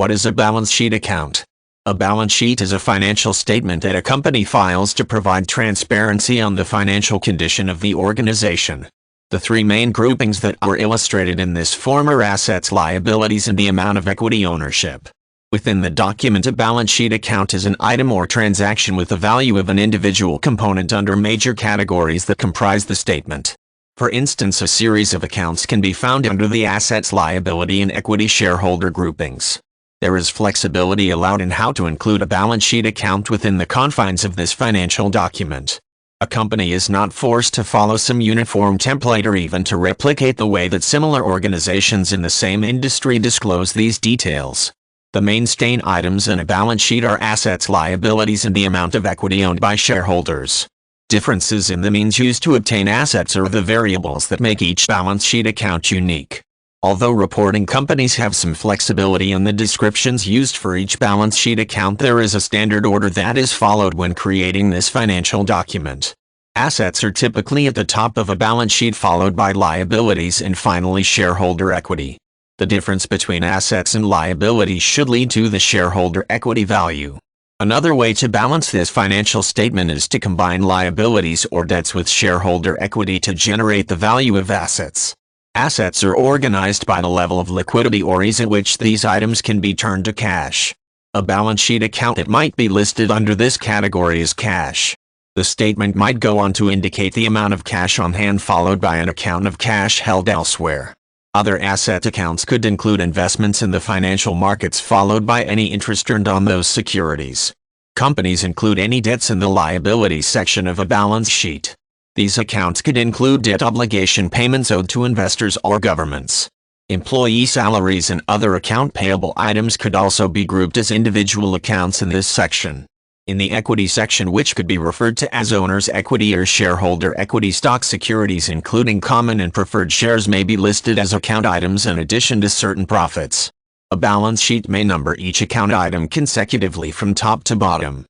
What is a balance sheet account? A balance sheet is a financial statement that a company files to provide transparency on the financial condition of the organization. The three main groupings that are illustrated in this form are assets, liabilities, and the amount of equity ownership. Within the document, a balance sheet account is an item or transaction with the value of an individual component under major categories that comprise the statement. For instance, a series of accounts can be found under the assets, liability, and equity shareholder groupings. There is flexibility allowed in how to include a balance sheet account within the confines of this financial document. A company is not forced to follow some uniform template or even to replicate the way that similar organizations in the same industry disclose these details. The mainstay items in a balance sheet are assets, liabilities, and the amount of equity owned by shareholders. Differences in the means used to obtain assets are the variables that make each balance sheet account unique. Although reporting companies have some flexibility in the descriptions used for each balance sheet account, there is a standard order that is followed when creating this financial document. Assets are typically at the top of a balance sheet, followed by liabilities, and finally shareholder equity. The difference between assets and liabilities should lead to the shareholder equity value. Another way to balance this financial statement is to combine liabilities or debts with shareholder equity to generate the value of assets. Assets are organized by the level of liquidity or ease at which these items can be turned to cash. A balance sheet account that might be listed under this category is cash. The statement might go on to indicate the amount of cash on hand, followed by an account of cash held elsewhere. Other asset accounts could include investments in the financial markets, followed by any interest earned on those securities. Companies include any debts in the liabilities section of a balance sheet. These accounts could include debt obligation payments owed to investors or governments. Employee salaries and other account payable items could also be grouped as individual accounts in this section. In the equity section, which could be referred to as owner's equity or shareholder equity, stock securities including common and preferred shares may be listed as account items in addition to certain profits. A balance sheet may number each account item consecutively from top to bottom.